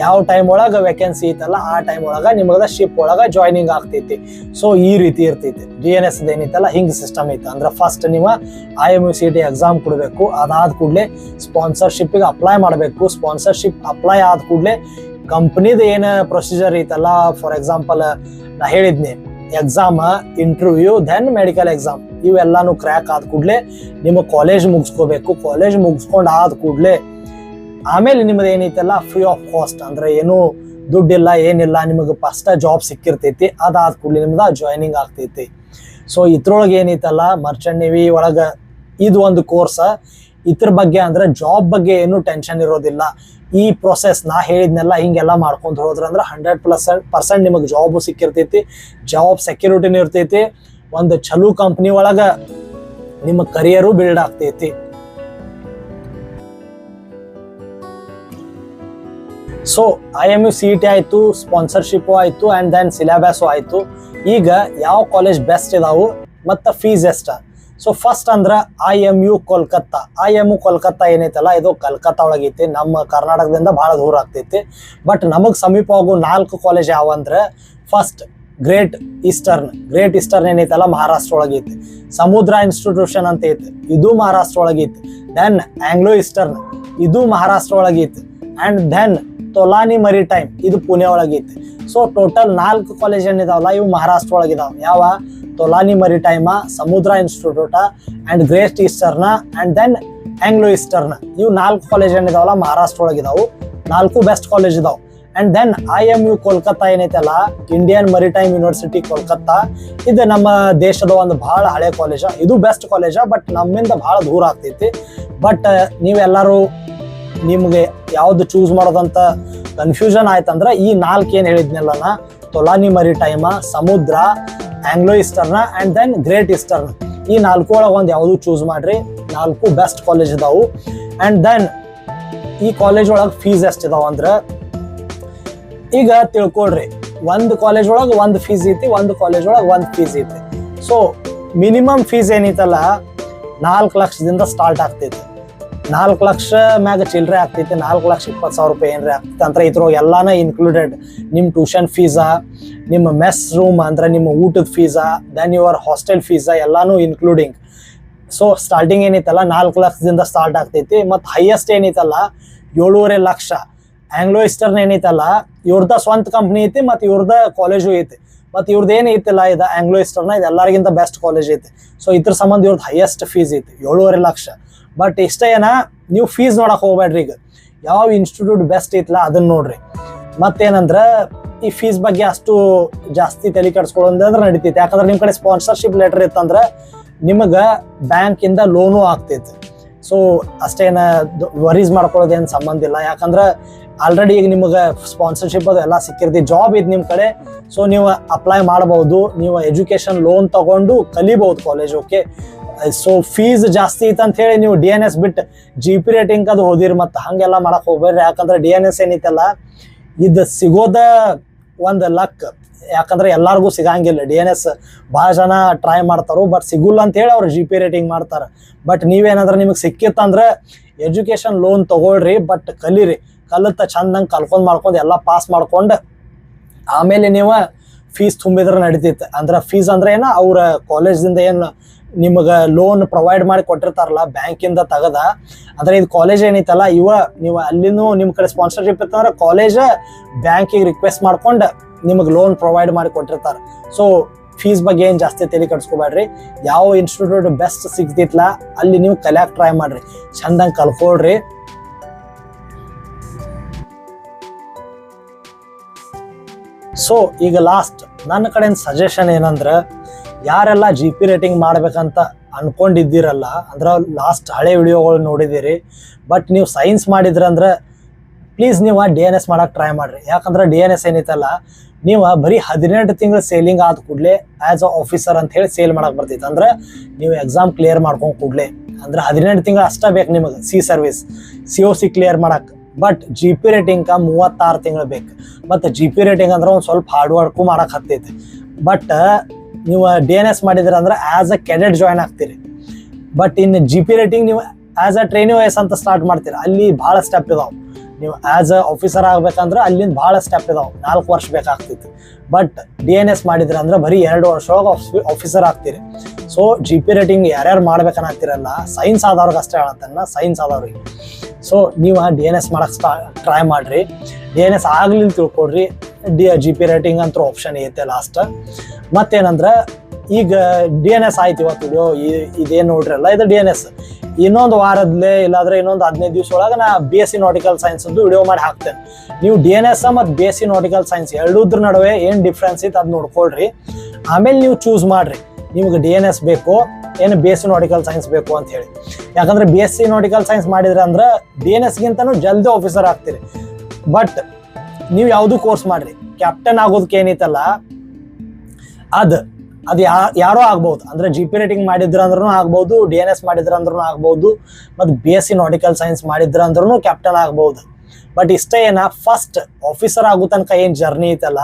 ಯಾವ ಟೈಮ್ ಒಳಗೆ ವೇಕೆನ್ಸಿ ಐತಲ್ಲ ಆ ಟೈಮ್ ಒಳಗೆ ನಿಮಗದ ಶಿಪ್ ಒಳಗೆ ಜಾಯ್ನಿಂಗ್ ಆಗ್ತೈತಿ. ಸೊ ಈ ರೀತಿ ಇರ್ತೈತಿ DNS ಏನೈತಲ್ಲ ಹಿಂಗೆ ಸಿಸ್ಟಮ್ ಐತೆ. ಅಂದ್ರೆ ಫಸ್ಟ್ ನೀವು IMUCT ಎಕ್ಸಾಮ್ ಕೊಡಬೇಕು, ಅದಾದ ಕೂಡಲೇ ಸ್ಪಾನ್ಸರ್ಶಿಪ್ಪಿಗೆ ಅಪ್ಲೈ ಮಾಡಬೇಕು. ಸ್ಪಾನ್ಸರ್ಶಿಪ್ ಅಪ್ಲೈ ಆದ ಕೂಡಲೇ ಕಂಪ್ನಿದು ಏನು ಪ್ರೊಸೀಜರ್ ಐತಲ್ಲ, ಫಾರ್ ಎಕ್ಸಾಂಪಲ್ ನಾ ಹೇಳಿದ್ನಿ exam, interview, then medical exam, ಇವೆಲ್ಲಾನು ಕ್ರ್ಯಾಕ್ ಆದ ಕೂಡಲೇ ನಿಮ್ಮ ಕಾಲೇಜ್ ಮುಗಿಸ್ಕೋಬೇಕು. ಕಾಲೇಜ್ ಮುಗಿಸ್ಕೊಂಡು ಆದ ಕೂಡಲೇ ಆಮೇಲೆ ನಿಮ್ದು ಏನೈತಲ್ಲ ಫ್ರೀ ಆಫ್ ಕಾಸ್ಟ್, ಅಂದ್ರೆ ಏನು ದುಡ್ಡಿಲ್ಲ ಏನಿಲ್ಲ, ನಿಮಗೆ ಫಸ್ಟ್ ಜಾಬ್ ಸಿಕ್ಕಿರ್ತೈತಿ. ಅದಾದ ಕೂಡಲೇ ನಿಮ್ದು ಜಾಯ್ನಿಂಗ್ ಆಗ್ತೈತಿ. ಸೊ ಇದ್ರೊಳಗೆ ಏನೈತಲ್ಲ ಮರ್ಚೆಂಟ್ ನೇವಿ ಒಳಗೆ ಇದು ಒಂದು ಕೋರ್ಸ್. ಇದ್ರ ಬಗ್ಗೆ ಅಂದ್ರೆ ಜಾಬ್ ಬಗ್ಗೆ ಏನು ಟೆನ್ಷನ್ ಇರೋದಿಲ್ಲ. ಈ ಪ್ರೊಸೆಸ್ ನಾ ಹೇಳಿದ್ನೆಲ್ಲ ಹಿಂಗೆಲ್ಲ ಮಾಡ್ಕೊಂಡು ಹೋದ್ರಂದ್ರೆ 100% ನಿಮಗೆ ಜಾಬು ಸಿಕ್ಕಿರ್ತೈತಿ, ಜಾಬ್ ಸೆಕ್ಯೂರಿಟಿನೂ ಇರ್ತೈತಿ, ಒಂದು ಚಲೋ ಕಂಪ್ನಿ ಒಳಗೆ ನಿಮ್ಮ ಕರಿಯರು ಬಿಲ್ಡ್ ಆಗ್ತೈತಿ. ಸೊ IMUCT ಆಯ್ತು, ಸ್ಪಾನ್ಸರ್ಶಿಪ್ ಆಯ್ತು, ಅಂಡ್ ದೆನ್ ಸಿಲೆಬಸ್ ಆಯ್ತು. ಈಗ ಯಾವ ಕಾಲೇಜ್ ಬೆಸ್ಟ್ ಇದಾವು ಮತ್ತು ಫೀಸ್ ಎಷ್ಟ? ಸೊ ಫಸ್ಟ್ ಅಂದ್ರೆ IMU ಕೋಲ್ಕತ್ತಾ. IMU ಕೋಲ್ಕತ್ತಾ ಏನೈತಲ್ಲ ಇದು ಕಲ್ಕತ್ತಾ ಒಳಗೈತಿ, ನಮ್ಮ ಕರ್ನಾಟಕದಿಂದ ಭಾಳ ದೂರ ಆಗ್ತೈತಿ. ಬಟ್ ನಮಗೆ ಸಮೀಪವಾಗು 4 ಕಾಲೇಜ್ ಯಾವ ಅಂದ್ರೆ, ಫಸ್ಟ್ ಗ್ರೇಟ್ ಈಸ್ಟರ್ನ್ ಏನೈತಲ್ಲ ಮಹಾರಾಷ್ಟ್ರ ಒಳಗೈತಿ. ಸಮುದ್ರ ಇನ್ಸ್ಟಿಟ್ಯೂಷನ್ ಅಂತ ಐತಿ, ಇದು ಮಹಾರಾಷ್ಟ್ರ ಒಳಗೈತಿ. ದೆನ್ ಆಂಗ್ಲೋ ಈಸ್ಟರ್ನ್, ಇದು ಮಹಾರಾಷ್ಟ್ರ ಒಳಗೈತಿ. ಅಂಡ್ ದೆನ್ ತೊಲಾನಿ ಮರಿಟೈಮ್, ಇದು ಪುಣೆ ಒಳಗೈತಿ. ಸೊ ಟೋಟಲ್ 4 ಕಾಲೇಜ್ ಏನಿದಾವಲ್ಲ ಇವು ಮಹಾರಾಷ್ಟ್ರ ಒಳಗಿದಾವ. ಯಾವ? Tolani Maritime, Samudra Institute, and Great Eastern, and then Anglo Eastern. ಇವು 4 ಕಾಲೇಜ್ ಏನಿದಾವಲ್ಲ ಮಹಾರಾಷ್ಟ್ರ ಒಳಗಿದಾವು. 4 ಬೆಸ್ಟ್ ಕಾಲೇಜ್ ಇದಾವೆ. ಅಂಡ್ ದೆನ್ IMU ಕೋಲ್ಕತ್ತಾ ಏನೈತಲ್ಲ, ಇಂಡಿಯನ್ ಮರಿಟೈಮ್ ಯೂನಿವರ್ಸಿಟಿ ಕೋಲ್ಕತ್ತಾ, ಇದು ನಮ್ಮ ದೇಶದ ಒಂದು ಭಾಳ ಹಳೆ ಕಾಲೇಜ. ಇದು ಬೆಸ್ಟ್ ಕಾಲೇಜ, ಬಟ್ ನಮ್ಮಿಂದ ಭಾಳ ದೂರ ಆಗ್ತೈತಿ. ಬಟ್ ನೀವೆಲ್ಲರೂ ನಿಮ್ಗೆ ಯಾವ್ದು ಚೂಸ್ ಮಾಡೋದಂತ ಕನ್ಫ್ಯೂಷನ್ ಆಯ್ತಂದ್ರೆ ಈ 4 ಏನು ಹೇಳಿದ್ನಲ್ಲ ನಾ, Tolani Maritime, Samudra, Anglo Eastern, and then Great Eastern, ಈ 4 ಒಳಗೆ ಒಂದು ಯಾವುದು ಚೂಸ್ ಮಾಡ್ರಿ. 4 ಬೆಸ್ಟ್ ಕಾಲೇಜ್ ಇದಾವು. ಅಂಡ್ ದೆನ್ ಈ ಕಾಲೇಜ್ ಒಳಗೆ ಫೀಸ್ ಎಷ್ಟಿದಾವ ಅಂದ್ರೆ, ಈಗ ತಿಳ್ಕೊಳ್ರಿ, ಒಂದು ಕಾಲೇಜ್ ಒಳಗೆ ಒಂದು ಫೀಸ್ ಐತಿ, ಒಂದು ಕಾಲೇಜ್ ಒಳಗೆ ಒಂದು ಫೀಸ್ ಐತಿ. ಸೊ ಮಿನಿಮಮ್ ಫೀಸ್ ಏನೈತಲ್ಲ 4 ಲಕ್ಷದಿಂದ ಸ್ಟಾರ್ಟ್ ಆಗ್ತೈತಿ. 4 ಲಕ್ಷ ಮ್ಯಾಗ ಚಿಲ್ಲರೆ ಆಗ್ತೈತಿ. 4,20,000 ರೂಪಾಯಿ ಏನ್ರಿ ಆಗ್ತೈತಿ ಅಂತ ಇದ್ರೊಳಗೆ ಎಲ್ಲಾನ ಇನ್ಕ್ಲೂಡೆಡ್. ನಿಮ್ಮ ಟ್ಯೂಷನ್ ಫೀಸಾ, ನಿಮ್ಮ ಮೆಸ್ ರೂಮ್ ಅಂದ್ರೆ ನಿಮ್ಮ ಊಟದ ಫೀಸಾ, ದೆನ್ ಯುವರ್ ಹಾಸ್ಟೆಲ್ ಫೀಸಾ ಎಲ್ಲಾನು ಇನ್ಕ್ಲೂಡಿಂಗ್. ಸೊ ಸ್ಟಾರ್ಟಿಂಗ್ ಏನೈತಲ್ಲ 4 ಲಕ್ಷದಿಂದ ಸ್ಟಾರ್ಟ್ ಆಗ್ತೈತಿ. ಮತ್ತು ಹೈಯೆಸ್ಟ್ ಏನೈತಲ್ಲ 7.5 ಲಕ್ಷ. ಆಂಗ್ಲೋ ಈಸ್ಟರ್ನ್ ಏನೈತಲ್ಲ ಇವ್ರದ ಸ್ವಂತ ಕಂಪ್ನಿ ಐತಿ, ಮತ್ತು ಇವ್ರದ ಕಾಲೇಜು ಐತಿ. ಮತ್ತು ಇವ್ರದ್ದು ಏನು ಐತಿಲ್ಲ ಇದು ಆಂಗ್ಲೋ ಈಸ್ಟರ್ನ, ಇದು ಎಲ್ಲರಿಗಿಂತ ಬೆಸ್ಟ್ ಕಾಲೇಜ್ ಐತಿ. ಸೊ ಇದ್ರ ಸಂಬಂಧ ಇವ್ರದ್ದು ಹೈಯೆಸ್ಟ್ ಫೀಸ್ ಐತಿ 7.5 ಲಕ್ಷ. ಬಟ್ ಇಷ್ಟೇ ನೀವು ಫೀಸ್ ನೋಡಕ್ ಹೋಗ್ಬೇಡ್ರಿ. ಈಗ ಯಾವ ಇನ್ಸ್ಟಿಟ್ಯೂಟ್ ಬೆಸ್ಟ್ ಐತಲ್ಲ ಅದನ್ನ ನೋಡ್ರಿ. ಮತ್ತೇನಂದ್ರೆ ಈ ಫೀಸ್ ಬಗ್ಗೆ ಅಷ್ಟು ಜಾಸ್ತಿ ತಲೆ ಕೆಡಿಸ್ಕೊಳ್ಳೋದಂದ್ರೆ ನಡೀತೈತಿ. ಯಾಕಂದ್ರೆ ನಿಮ್ಮ ಕಡೆ ಸ್ಪಾನ್ಸರ್ಶಿಪ್ ಲೆಟರ್ ಇತ್ತಂದ್ರೆ ನಿಮಗೆ ಬ್ಯಾಂಕಿಂದ ಲೋನು ಆಗ್ತೈತಿ. ಸೊ ಅಷ್ಟೇನ ವರೀಸ್ ಮಾಡ್ಕೊಳ್ಳೋದೇನು ಸಂಬಂಧ ಇಲ್ಲ. ಯಾಕಂದ್ರೆ ಆಲ್ರೆಡಿ ಈಗ ನಿಮಗೆ ಸ್ಪಾನ್ಸರ್ಶಿಪ್ ಅದು ಎಲ್ಲ ಸಿಕ್ಕಿರ್ತಿ, ಜಾಬ್ ಇದು ನಿಮ್ಮ ಕಡೆ. ಸೊ ನೀವು ಅಪ್ಲೈ ಮಾಡ್ಬೋದು, ನೀವು ಎಜುಕೇಷನ್ ಲೋನ್ ತಗೊಂಡು ಕಲಿಬಹುದು ಕಾಲೇಜ್. ಓಕೆ, ಸೊ ಫೀಸ್ ಜಾಸ್ತಿ ಐತೆ ಅಂತ ಹೇಳಿ ನೀವು DNS ಬಿಟ್ಟು GP ರೇಟಿಂಗ್ ಅದು ಹೋದಿರಿ, ಮತ್ತು ಹಂಗೆಲ್ಲ ಮಾಡಕ್ ಹೋಗ್ಬೇಡ್ರಿ. ಯಾಕಂದ್ರೆ DNS ಏನೈತಲ್ಲ ಇದು ಸಿಗೋದ ಒಂದು ಲಕ್. ಯಾಕಂದ್ರೆ ಎಲ್ಲರಿಗೂ ಸಿಗಂಗಿಲ್ಲ. DNS ಭಾಳ ಜನ ಟ್ರೈ ಮಾಡ್ತಾರೋ, ಬಟ್ ಸಿಗುಲ್ಲ ಅಂತ ಹೇಳಿ ಅವ್ರು GP ರೇಟಿಂಗ್ ಮಾಡ್ತಾರೆ. ಬಟ್ ನೀವೇನಾದ್ರೆ ನಿಮಗೆ ಸಿಕ್ಕಿತ್ತಂದ್ರೆ ಎಜುಕೇಷನ್ ಲೋನ್ ತಗೊಳ್ರಿ, ಬಟ್ ಕಲೀರಿ. ಕಲಿತ ಚಂದಂಗೆ ಮಾಡ್ಕೊಂಡು ಎಲ್ಲ ಪಾಸ್ ಮಾಡ್ಕೊಂಡು ಆಮೇಲೆ ನೀವು ಫೀಸ್ ತುಂಬಿದ್ರೆ ನಡೀತೈತೆ. ಅಂದ್ರೆ ಫೀಸ್ ಅಂದ್ರೆ ಏನ, ಅವ್ರ ಕಾಲೇಜ್ದಿಂದ ಏನು ನಿಮಗೆ ಲೋನ್ ಪ್ರೊವೈಡ್ ಮಾಡಿ ಕೊಟ್ಟಿರ್ತಾರಲ್ಲ ಬ್ಯಾಂಕಿಂದ ತೆಗದ, ಅಂದ್ರೆ ಇದು ಕಾಲೇಜ್ ಏನೈತಲ್ಲ ನೀವು ಅಲ್ಲಿನೂ ನಿಮ್ಮ ಕಡೆ ಸ್ಪಾನ್ಸರ್ಶಿಪ್ ಇತ್ತಂದ್ರೆ ಕಾಲೇಜ್ ಬ್ಯಾಂಕಿಗೆ ರಿಕ್ವೆಸ್ಟ್ ಮಾಡ್ಕೊಂಡು ನಿಮಗೆ ಲೋನ್ ಪ್ರೊವೈಡ್ ಮಾಡಿ ಕೊಟ್ಟಿರ್ತಾರೆ. ಸೊ ಫೀಸ್ ಬಗ್ಗೆ ಏನು ಜಾಸ್ತಿ ತಲೆ ಕೆಡಿಸ್ಕೋಬೇಡ್ರಿ. ಯಾವ ಇನ್ಸ್ಟಿಟ್ಯೂಟ್ ಬೆಸ್ಟ್ ಸಿಗ್ತಿತ್ಲ ಅಲ್ಲಿ ನೀವು ಕಲಿಯಾಕೆ ಟ್ರೈ ಮಾಡ್ರಿ, ಚಂದಂಗೆ ಕಲ್ಕೊಳ್ರಿ. ಸೊ ಈಗ ಲಾಸ್ಟ್ ನನ್ನ ಕಡೆಯಿಂದ ಸಜೆಷನ್ ಏನಂದ್ರೆ, ಯಾರೆಲ್ಲ GP ರೇಟಿಂಗ್ ಮಾಡ್ಬೇಕಂತ ಅನ್ಕೊಂಡಿದ್ದೀರಲ್ಲ, ಅಂದ್ರೆ ಲಾಸ್ಟ್ ಹಳೆ ವಿಡಿಯೋಗಳು ನೋಡಿದ್ದೀರಿ, ಬಟ್ ನೀವು ಸೈನ್ಸ್ ಮಾಡಿದ್ರಂದ್ರೆ ಪ್ಲೀಸ್ ನೀವು DNS ಮಾಡಕ್ಕೆ ಟ್ರೈ ಮಾಡಿರಿ. ಯಾಕಂದ್ರೆ DNS ಏನೈತಲ್ಲ, ನೀವು ಬರೀ 18 ತಿಂಗಳು ಸೇಲಿಂಗ್ ಆದ ಕೂಡಲೇ ಆ್ಯಸ್ ಅ ಆಫೀಸರ್ ಅಂತ ಹೇಳಿ ಸೇಲ್ ಮಾಡಕ್ಕೆ ಬರ್ತೈತೆ. ಅಂದ್ರೆ ನೀವು ಎಕ್ಸಾಮ್ ಕ್ಲಿಯರ್ ಮಾಡ್ಕೊಂಡು ಕೂಡಲೇ ಅಂದ್ರೆ 18 ತಿಂಗಳು ಅಷ್ಟೇ ಬೇಕು ನಿಮಗೆ ಸಿ ಸರ್ವಿಸ್ COC ಕ್ಲಿಯರ್ ಮಾಡಕ್ಕೆ. ಬಟ್ GP ರೇಟಿಂಗ್ 36 ತಿಂಗಳು ಬೇಕು. ಮತ್ತು GP ರೇಟಿಂಗ್ ಅಂದ್ರೆ ಒಂದು ಸ್ವಲ್ಪ ಹಾರ್ಡ್ ವರ್ಕು ಮಾಡಕ್ಕೆ ಹತ್ತೈತಿ. ಬಟ್ ನೀವು DNS ಮಾಡಿದ್ರೆ ಅಂದ್ರೆ ಆ್ಯಸ್ ಅ ಕೆಡೆಟ್ ಜಾಯ್ನ್ ಆಗ್ತೀರಿ. ಬಟ್ ಇನ್ನು GP ರೇಟಿಂಗ್ ನೀವು ಆ್ಯಸ್ ಅ ಟ್ರೈನಿ ವಯಸ್ ಅಂತ ಸ್ಟಾರ್ಟ್ ಮಾಡ್ತೀರಿ. ಅಲ್ಲಿ ಭಾಳ ಸ್ಟೆಪ್ ಇದಾವೆ. ನೀವು ಆ್ಯಸ್ ಅ ಆಫೀಸರ್ ಆಗ್ಬೇಕಂದ್ರೆ ಅಲ್ಲಿಂದ ಭಾಳ ಸ್ಟೆಪ್ ಇದಾವೆ, 4 ವರ್ಷ ಬೇಕಾಗ್ತೈತಿ. ಬಟ್ DNS ಮಾಡಿದ್ರೆ ಅಂದ್ರೆ ಬರೀ 2 ವರ್ಷ ಒಳಗೆ ಆಫೀಸರ್ ಆಗ್ತೀರಿ. ಸೊ GP ರೇಟಿಂಗ್ ಯಾರ್ಯಾರು ಮಾಡ್ಬೇಕನ್ನಾಗ್ತಿರಲ್ಲ, ಸೈನ್ಸ್ ಆದವ್ರಿಗೆ ಅಷ್ಟೇ ಹೇಳತ್ತನ್ನ, ಸೈನ್ಸ್ ಆದವ್ರಿಗೆ. ಸೊ ನೀವು DNS ಮಾಡಕ್ಕೆ ಟ್ರೈ ಮಾಡಿರಿ. DNS ಆಗ್ಲಿಲ್ಲ ತಿಳ್ಕೊಡ್ರಿ, GP ರೇಟಿಂಗ್ ಅಂತ ಆಪ್ಷನ್ ಐತೆ ಲಾಸ್ಟ್. ಮತ್ತೇನಂದ್ರೆ ಈಗ DNS ಆಯ್ತು ಇವತ್ತು ವಿಡಿಯೋ ಇದೇನು ನೋಡ್ರಲ್ಲ, ಇದು DNS. ಇನ್ನೊಂದು ವಾರದಲ್ಲೇ ಇಲ್ಲಾಂದ್ರೆ ಇನ್ನೊಂದು 15 ದಿವಸ ಒಳಗೆ ನಾ BSc ನಾಟಿಕಲ್ ಸೈನ್ಸ್ ಅಂತ ವಿಡಿಯೋ ಮಾಡಿ ಹಾಕ್ತೇನೆ. ನೀವು DNS ಮತ್ತು BSc ನಾಟಿಕಲ್ ಸೈನ್ಸ್ ಎರಡೂದ್ರ ನಡುವೆ ಏನು ಡಿಫ್ರೆನ್ಸ್ ಐತೆ ಅದು ನೋಡ್ಕೊಳ್ರಿ. ಆಮೇಲೆ ನೀವು ಚೂಸ್ ಮಾಡಿರಿ ನಿಮ್ಗೆ DNS ಬೇಕು ಏನು BSc ನಾಟಿಕಲ್ ಸೈನ್ಸ್ ಬೇಕು ಅಂತ ಹೇಳಿ. ಯಾಕಂದ್ರೆ BSc ನಾಟಿಕಲ್ ಸೈನ್ಸ್ ಮಾಡಿದ್ರೆ ಅಂದ್ರೆ DNSಗಿಂತನೂ ಜಲ್ದಿ ಆಫೀಸರ್ ಆಗ್ತೀರಿ. ಬಟ್ ನೀವು ಯಾವುದು ಕೋರ್ಸ್ ಮಾಡಿರಿ, ಕ್ಯಾಪ್ಟನ್ ಆಗೋದಕ್ಕೆ ಏನೈತಲ್ಲ ಅದು ಯಾರೋ ಆಗ್ಬೋದು. ಅಂದ್ರೆ GP ರೇಟಿಂಗ್ ಮಾಡಿದ್ರ ಅಂದ್ರೂ ಆಗ್ಬೋದು, DNS ಮಾಡಿದ್ರ ಅಂದ್ರೂ ಆಗ್ಬೋದು, ಮತ್ತು BSc ನಾಟಿಕಲ್ ಸೈನ್ಸ್ ಮಾಡಿದ್ರ ಅಂದ್ರೂ ಕ್ಯಾಪ್ಟನ್ ಆಗ್ಬೋದು. ಬಟ್ ಇಷ್ಟೇ ಫಸ್ಟ್ ಆಫೀಸರ್ ಆಗೋ ತನಕ ಏನು ಜರ್ನಿ ಐತಲ್ಲ,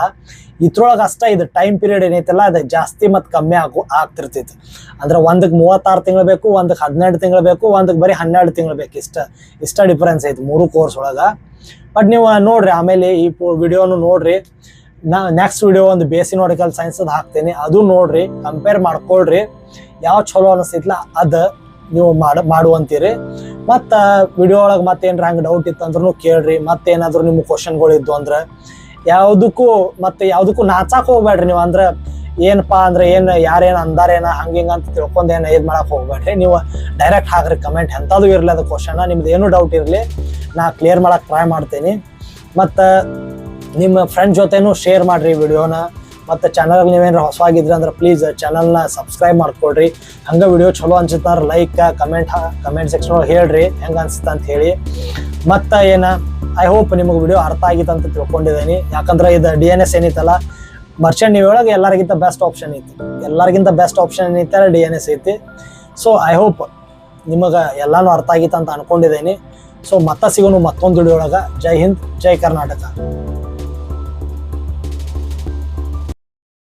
ಇದ್ರೊಳಗೆ ಅಷ್ಟೇ ಇದು ಟೈಮ್ ಪೀರಿಯಡ್ ಏನೈತಲ್ಲ ಅದು ಜಾಸ್ತಿ ಮತ್ತು ಕಮ್ಮಿ ಆಗ್ತಿರ್ತೈತಿ. ಅಂದ್ರೆ ಒಂದಕ್ಕೆ 36 ತಿಂಗಳು ಬೇಕು, ಒಂದಕ್ಕೆ 12 ತಿಂಗಳು ಬೇಕು, ಒಂದಕ್ಕೆ ಬರೀ 12 ತಿಂಗಳು ಬೇಕು. ಇಷ್ಟ ಡಿಫ್ರೆನ್ಸ್ ಐತಿ 3 ಕೋರ್ಸ್ ಒಳಗೆ. ಬಟ್ ನೀವು ನೋಡ್ರಿ, ಆಮೇಲೆ ಈ ವಿಡಿಯೋನು ನೋಡ್ರಿ. ನೆಕ್ಸ್ಟ್ ವಿಡಿಯೋ ಒಂದು BSc ನಾಟಿಕಲ್ ಸೈನ್ಸ್ ಹಾಕ್ತೀನಿ, ಅದು ನೋಡ್ರಿ, ಕಂಪೇರ್ ಮಾಡ್ಕೊಳ್ರಿ. ಯಾವ ಚಲೋ ಅನಿಸ್ತೈತಿಲ್ಲ ಅದು ನೀವು ಮಾಡುವಂತೀರಿ. ಮತ್ತು ವಿಡಿಯೋ ಒಳಗೆ ಮತ್ತೇನ್ರ ಹಂಗೆ ಡೌಟ್ ಇತ್ತಂದ್ರೂ ಕೇಳ್ರಿ. ಮತ್ತೇನಾದರೂ ನಿಮ್ಮ ಕ್ವಶನ್ಗಳಿದ್ದು ಅಂದ್ರೆ ಯಾವುದಕ್ಕೂ ನಾಚಾಕ್ ಹೋಗ್ಬೇಡ್ರಿ ನೀವು. ಅಂದ್ರೆ ಏನಪ್ಪಾ ಅಂದ್ರೆ ಯಾರೇನು ಅಂದಾರೇನ ಹಂಗೆ ಅಂತ ತಿಳ್ಕೊಂಡೇನು ಇದು ಮಾಡಕ್ಕೆ ಹೋಗ್ಬೇಡ್ರಿ. ನೀವು ಡೈರೆಕ್ಟ್ ಹಾಕ್ರಿ ಕಮೆಂಟ್, ಎಂಥದ್ದು ಇರಲಿ ಅದು ಕ್ವಶನ, ನಿಮ್ದು ಏನೂ ಡೌಟ್ ಇರಲಿ ನಾ ಕ್ಲಿಯರ್ ಮಾಡಕ್ಕೆ ಟ್ರೈ ಮಾಡ್ತೀನಿ. ಮತ್ತು ನಿಮ್ಮ ಫ್ರೆಂಡ್ ಜೊತೆನೂ ಶೇರ್ ಮಾಡಿರಿ ವಿಡಿಯೋನ. ಮತ್ತು ಚಾನಲ್ಗೆ ನೀವೇನಾರು ಹೊಸವಾಗಿದ್ರಿ ಅಂದ್ರೆ ಪ್ಲೀಸ್ ಚಾನಲ್ನ ಸಬ್ಸ್ಕ್ರೈಬ್ ಮಾಡ್ಕೊಳ್ರಿ. ಹಂಗೆ ವಿಡಿಯೋ ಚಲೋ ಅನ್ಸುತ್ತಾರ ಲೈಕ್ ಕಮೆಂಟ್ ಸೆಕ್ಷನ್ ಒಳಗೆ ಹೇಳ್ರಿ ಹೆಂಗೆ ಅನ್ಸುತ್ತೆ ಅಂತ ಹೇಳಿ. ಮತ್ತು ಐ ಹೋಪ್ ನಿಮಗೆ ವಿಡಿಯೋ ಅರ್ಥ ಆಗಿತ್ತು ಅಂತ ತಿಳ್ಕೊಂಡಿದ್ದೀನಿ. ಯಾಕಂದ್ರೆ ಇದು DNS ಏನೈತಲ್ಲ, ಮರ್ಚೆಂಟ್ ನೇವಿ ಒಳಗೆ ಎಲ್ಲರಿಗಿಂತ ಬೆಸ್ಟ್ ಆಪ್ಷನ್ ಏನೈತೆ DNS ಐತಿ. ಸೊ ಐ ಹೋಪ್ ನಿಮಗೆ ಎಲ್ಲನೂ ಅರ್ಥ ಆಗಿತ್ತು ಅಂತ ಅನ್ಕೊಂಡಿದ್ದೀನಿ. ಸೊ ಮತ್ತೆ ಸಿಗೋನು ಮತ್ತೊಂದು ವಿಡಿಯೋ ಒಳಗೆ. ಜೈ ಹಿಂದ್, ಜೈ ಕರ್ನಾಟಕ.